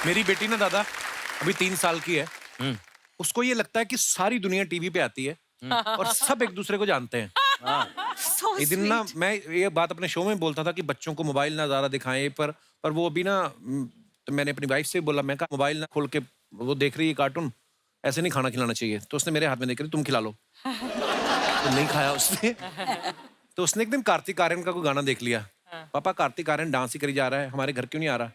मेरी बेटी ना दादा अभी 3 साल की है। उसको ये लगता है कि सारी दुनिया टीवी पे आती है और सब एक दूसरे को जानते हैं। So एक दिन ना sweet. मैं ये बात अपने शो में बोलता था कि बच्चों को मोबाइल ना ज्यादा दिखाएं, पर वो अभी ना तो मैंने अपनी वाइफ से बोला, मैं कहा मोबाइल ना खोल के वो देख रही है कार्टून, ऐसे नहीं खाना खिलाना चाहिए। तो उसने मेरे हाथ में देख रही, तुम खिला लो। तो नहीं खाया उसने। तो उसने एक दिन कार्तिक आर्यन का कोई गाना देख लिया। पापा कार्तिक आर्यन डांस ही करी जा रहा है, हमारे घर क्यों नहीं आ रहा?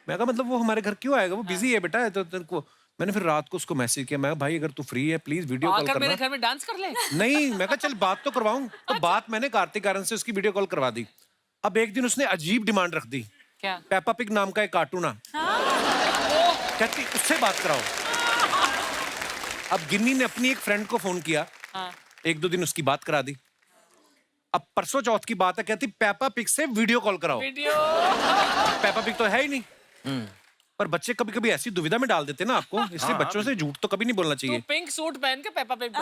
मैं कहा मतलब वो हमारे घर क्यों आएगा, वो बिजी है बेटा। तो तेरे को मैंने फिर रात को उसको मैसेज किया, मैं कहा, भाई अगर तू फ्री है प्लीज वीडियो कॉल आकर करना। मेरे घर में डांस कर ले। नहीं, मैं कहा चल बात तो करवाऊं। तो बात मैंने कार्तिक आर्यन से उसकी वीडियो कॉल करवा दी। अब एक दिन उसने अजीब डिमांड रख दी, क्या? पेपा पिग नाम का एक कार्टून आ, कहती उससे बात कराओ। अब गिन्नी ने अपनी एक फ्रेंड को फोन किया, हाँ। 1-2 दिन उसकी बात करा दी। अब परसों चौथ की बात है, कहती पेपा पिग से वीडियो कॉल कराओ। वीडियो। पेपा पिग तो है ही नहीं। पर बच्चे कभी कभी ऐसी दुविधा में डाल देते ना आपको, इसलिए बच्चों से झूठ तो कभी नहीं बोलना तू चाहिए। पिंक सूट पहन के पेपा पिग बन।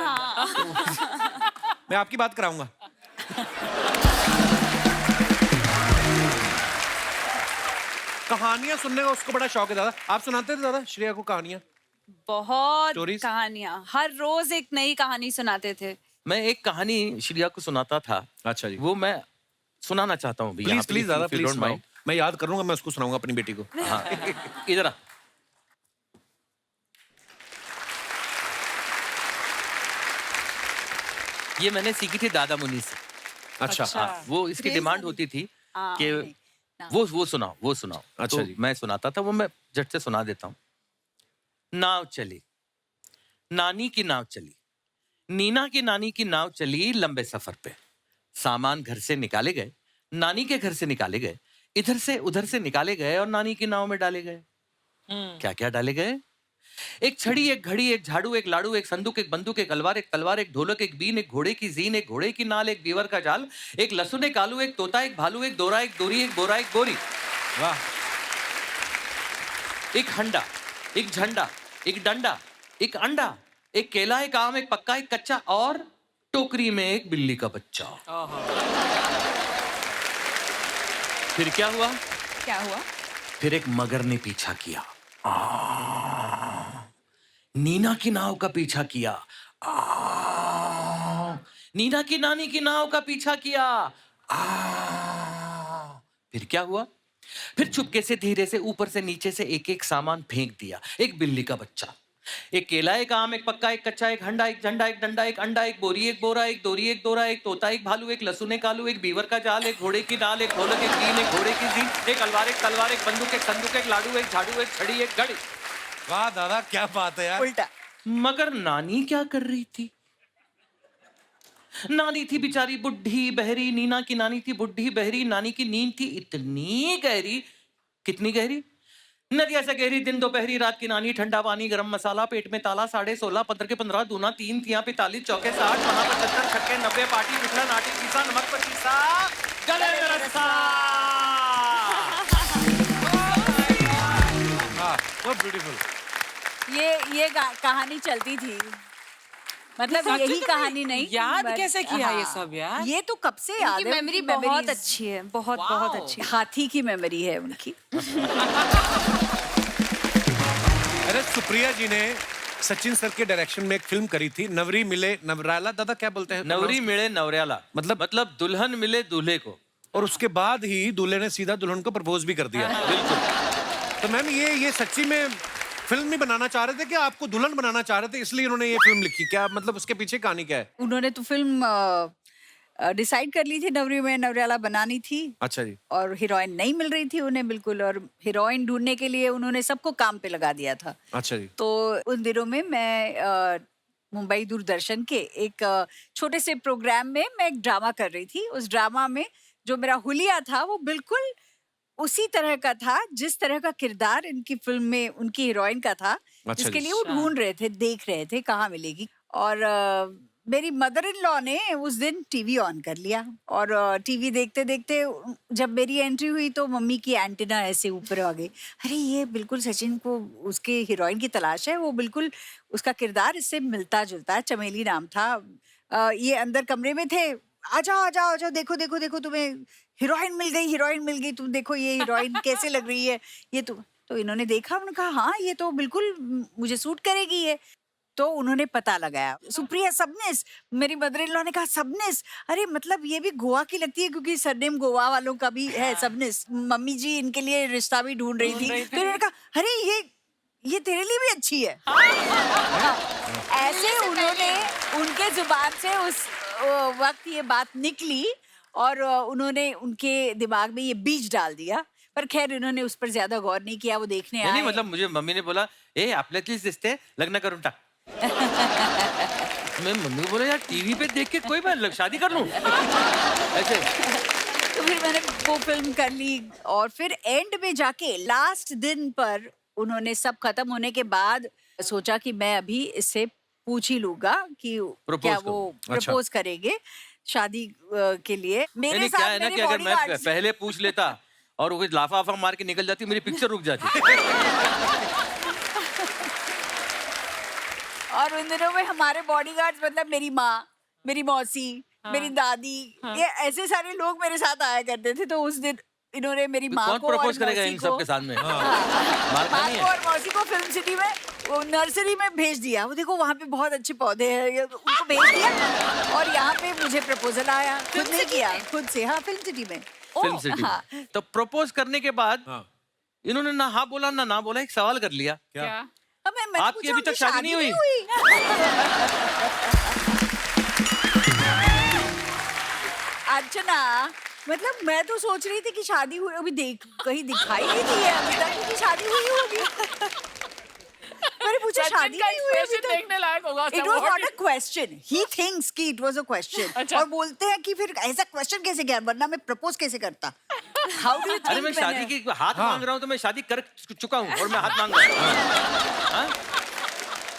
मैं आपकी बात कराऊंगा। कहानियां सुनने का उसको बड़ा शौक है दादा। आप सुनाते थे दादा श्रेया को कहानियां? बहुत Stories? कहानियां, हर रोज एक नई कहानी सुनाते थे। मैं एक कहानी श्रेया को सुनाता था। अच्छा जी। वो मैं सुनाना चाहता हूँ प्लीज प्लीज दादा प्लीज सुनाओ। माइंड। मैं याद करूंगा, मैं उसको सुनाऊंगा अपनी बेटी को। हाँ, इधर आ। ये मैंने सीखी थी दादा मुनि से। अच्छा। हाँ, वो इसकी Crazy डिमांड वाली? होती थी हाँ, कि नहीं, ना। वो सुनाओ वो सुनाओ। अच्छा तो जी। मैं सुनाता था, वो मैं झट से सुना देता हूँ। नाव चली, नानी की नाव चली, नीना की नानी की नाव चली लंबे सफर पे। सामान घर से निकाले गए, नानी के घर से निकाले गए, इधर से उधर से निकाले गए और नानी की नाव में डाले गए। क्या क्या डाले गए? एक छड़ी, एक घड़ी, एक झाड़ू, एक लाड़ू, एक संदूक, एक बंदूक, एक अलवार, एक तलवार, एक ढोलक, एक बीन, एक घोड़े की जीन, एक घोड़े की नाल, एक बीवर का जाल, एक लहसुन, एक आलू, एक तोता, एक भालू, एक दोरा, एक दोरी, एक बोरा, एक बोरी। वाह। एक हंडा, एक झंडा, एक डंडा, एक अंडा, एक केला, एक आम, एक पक्का, एक कच्चा और टोकरी में एक बिल्ली का बच्चा। फिर क्या हुआ? क्या हुआ? फिर एक मगर ने पीछा किया। नीना की नाव का पीछा किया। नीना की नानी की नाव का पीछा किया। फिर क्या हुआ? फिर चुपके से धीरे से ऊपर से नीचे से एक एक सामान फेंक दिया। एक बिल्ली का बच्चा, एक केला, एक आम, एक पक्का, एक कच्चा, एक हंडा, एक झंडा, एक डंडा, एक अंडा, एक बोरी, एक बोरा, एक दोरी, एक दोरा, एक तोता, एक भालू, एक लहसुन, एक आलू, एक बीवर का जाल, एक घोड़े की नाल, एक ढोलक, एक बीन, एक घोड़े की जीन, एक अलवार, एक तलवार, एक बंदूक, एक संदूक, एक लाडू, एक झाड़ू, एक छड़ी, एक घड़ी। वाह दादा क्या बात है यार। उल्टा। मगर नानी क्या कर रही थी? नानी थी बेचारी बुढ़ी बहरी। नीना की नानी थी बुढ़ी बहरी। नानी की नींद थी इतनी गहरी। कितनी गहरी? नदिया से गहरी। दिन दोपहरी रात की नानी। ठंडा पानी गरम मसाला, पेट में ताला। 16.5 15 के 15 दूना 3 तिया 45 चौके 60 5 75 छक्के 90 पार्टी पिछला नाटी पीसा नमक पर पीसा गले में रस्सा। हाँ बहुत ब्यूटीफुल। ये कहानी चलती थी, मतलब सच यही में कहानी नहीं। याद but- कैसे किया ये हाँ, सब यार? ये तो कब से याद है। memory बहुत memories। अच्छी है, बहुत Wow। बहुत अच्छी। हाथी की मेमोरी है उनकी। अरे सुप्रिया जी ने सचिन सर के डायरेक्शन में एक फिल्म करी थी, नवरी मिले नवराला। दादा क्या बोलते हैं? नवरी मिले नवरेला, मतलब दुल्हन मिले दूल्हे को। और उसके बाद ही दूल्हे ने सीधा दुल्हन को प्रपोज भी कर दिया। बिल्कुल। तो मैम ये सच्ची में फिल्म नहीं बनाना चाह रहे थे कि आपको दुल्हन बनाना चाह रहे थे, इसलिए उन्होंने ये फिल्म लिखी? क्या मतलब उसके पीछे कहानी क्या है? उन्होंने तो फिल्म डिसाइड कर ली थी, नवरी में नवरियाला बनानी थी। अच्छा जी। और हीरोइन नहीं मिल रही थी उन्हें बिल्कुल, और हीरोइन ढूंढने के लिए उन्होंने सबको काम पे लगा दिया था। अच्छा जी। तो उन दिनों में मैं मुंबई दूरदर्शन के एक छोटे से प्रोग्राम में मैं एक ड्रामा कर रही थी। उस ड्रामा में जो मेरा हुलिया था वो बिल्कुल उसी तरह का था जिस तरह का किरदार इनकी फिल्म में उनकी हीरोइन का था। अच्छा जिसके जी। लिए वो ढूंढ रहे थे, देख रहे थे कहाँ मिलेगी। और मेरी मदर इन लॉ ने उस दिन टीवी ऑन कर लिया, और टीवी देखते देखते जब मेरी एंट्री हुई तो मम्मी की एंटीना ऐसे ऊपर आ गई। अरे ये बिल्कुल सचिन को उसके हीरोइन की तलाश है, वो बिल्कुल उसका किरदार इससे मिलता जुलता है। चमेली नाम था। ये अंदर कमरे में थे। आ जाओ आ जाओ आ जाओ, देखो देखो देखो तुम्हें हीरोइन मिल गई, हीरोइन मिल गई, तुम देखो ये हीरोइन कैसे लग रही है। ये तुम तो इन्होंने देखा, उन्होंने कहा हाँ ये तो बिल्कुल मुझे सूट करेगी ये। तो उन्होंने पता लगाया, सुप्रिया सबनिस। मेरी मदर इन लॉ ने कहा सबनिस, अरे मतलब ये भी गोवा की लगती है क्योंकि सरनेम गोवा वालों का भी है सबनिस। मम्मी जी इनके लिए रिश्ता भी ढूंढ रही थी, तो इन्होंने कहा अरे ये तेरे लिए भी अच्छी है। ऐसे उन्होंने उनके जुबान से उस वक्त ये बात निकली और उन्होंने उनके दिमाग में ये बीज डाल दिया। पर खैर इन्होंने उस पर ज्यादा गौर नहीं किया, वो देखने नहीं आए। मतलब मुझे मम्मी ने बोला ए आपल्यातलीच दिसते लग्न करून टाक। मैं मम्मी को बोला यार टीवी पे देख के कोई मैं शादी कर लूं ऐसे। तो फिर मैंने वो फिल्म कर ली और फिर एंड में जाके लास्ट दिन पर उन्होंने सब खत्म होने के बाद सोचा कि मैं अभी इससे पूछ ही लूंगा कि Propose क्या करो। वो अच्छा। प्रपोज करेंगे शादी के लिए। मेरे नहीं क्या साथ है ना मेरे कि अगर मैं bodyguards- पहले पूछ लेता और वो लाफा वाफा मार के निकल जाती मेरी पिक्चर रुक जाती। और उन दिनों में हमारे बॉडीगार्ड्स मतलब मेरी माँ, मेरी मौसी, मेरी दादी, ये ऐसे सारे लोग मेरे साथ आया करते थे। तो उस दिन इन्होंने मेरी माँ कौन को और प्रपोज करेगा मौसी इन को- सबके सामने? हाँ। मार माँ खानी को है। और मौसी को फिल्म सिटी में वो नर्सरी में भेज दिया। वो देखो वहाँ पे बहुत अच्छे पौधे हैं, उनको भेज दिया और यहाँ पे मुझे प्रपोजल आया। खुद नहीं किया, खुद से। हाँ फिल्म सिटी में। फिल्म सिटी हाँ। में। तो प्रपोज करने के बाद हाँ। इन्होंने ना हाँ बोला ना बोला, एक सवाल कर लिया। क्या? अब मैंने आपकी पूछा, अभी तक उनकी शादी नहीं हुई? अर्चना मतलब मैं तो सोच रही थी कि शादी हुई, अभी देख कहीं दिखाई नहीं दी है अभी तक कि शादी हुई होगी। मैंने पूछा सचिन शादी का नहीं हुई अभी expression तक। देखने लायक होगा। It was not a question. He thinks कि it was a question. अच्छा। और बोलते हैं कि फिर ऐसा क्वेश्चन कैसे किया, वरना मैं प्रपोज कैसे करता? How do you think? अरे मैं शादी मैंने- की हाथ मांग रहा हूँ तो मैं शादी कर चुका हूँ और मैं हाथ मांग रहा हूँ। हाँ?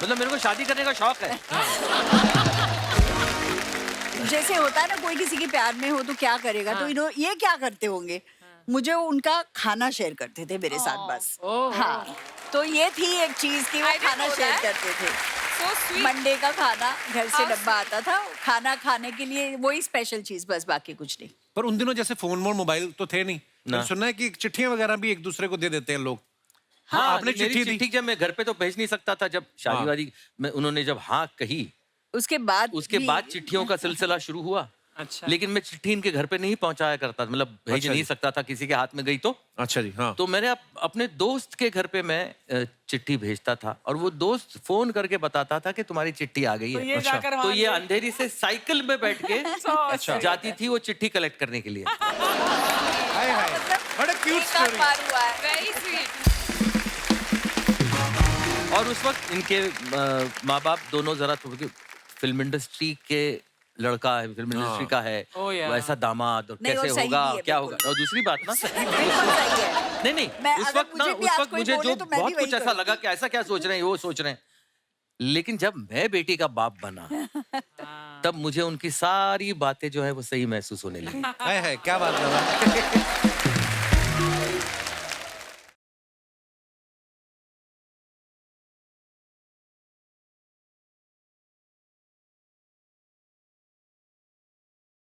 मतलब मेरे को शादी करने का शौक है। जैसे होता है ना कोई किसी के प्यार में हो तो क्या करेगा, तो ये क्या करते होंगे। मुझे उनका खाना शेयर करते थे मेरे साथ बस। ओह। हाँ तो ये थी एक चीज कि वो I didn't खाना know शेयर that. करते थे। So sweet. मंडे का खाना घर से How डब्बा आता था, खाना खाने के लिए वही स्पेशल चीज, बस बाकी कुछ नहीं। पर उन दिनों जैसे फोन वोन मोबाइल तो थे नहीं। ना। मैंने सुना है कि चिट्ठियां वगैरह भी एक दूसरे को दे देते हैं लोग। हाँ आपने मेरी चिट्ठी दी? चिट्ठी जब मैं घर पे तो भेज नहीं सकता था, जब शादी हाँ। वादी में उन्होंने जब हाँ कही उसके बाद उसके बाद चिट्ठियों का सिलसिला शुरू हुआ। अच्छा। लेकिन मैं चिट्ठी इनके घर पे नहीं पहुंचाया करता, मतलब भेज अच्छा नहीं जी। सकता था, किसी के हाथ में गई तो। अच्छा जी। हाँ। तो मैंने अपने दोस्त के घर पे मैं चिट्ठी भेजता था और वो दोस्त फोन करके बताता था कि तुम्हारी चिट्ठी आ गई तो है। ये जाकर तो वहाँ ये अंधेरी से साइकिल में बैठ के अच्छा। जाती थी वो चिट्ठी कलेक्ट करने के लिए। हाय हाय। बड़ा क्यूट एक आध स्टोरी। बार हुआ है। Very sweet. और उस वक्त इनके माँ बाप दोनों जरा थोड़ी फिल्म इंडस्ट्री के लड़का है, फिल्म इंडस्ट्री का है, Oh, yeah. वैसा दामाद और नहीं, और कैसे सही होगा भी है, क्या बिल्कुल। होगा। और दूसरी बात ना बिल्कुल सही है। नहीं नहीं मैं- उस अगर वक्त ना मुझे भी उस आज वक्त कोई मुझे बोले जो तो मैं भी बहुत वही कुछ ऐसा करूंगी। लगा कि ऐसा क्या सोच रहे हैं वो सोच रहे हैं, लेकिन जब मैं बेटी का बाप बना तब मुझे उनकी सारी बातें जो है वो सही महसूस होने लगी। हाय हाय क्या बात है।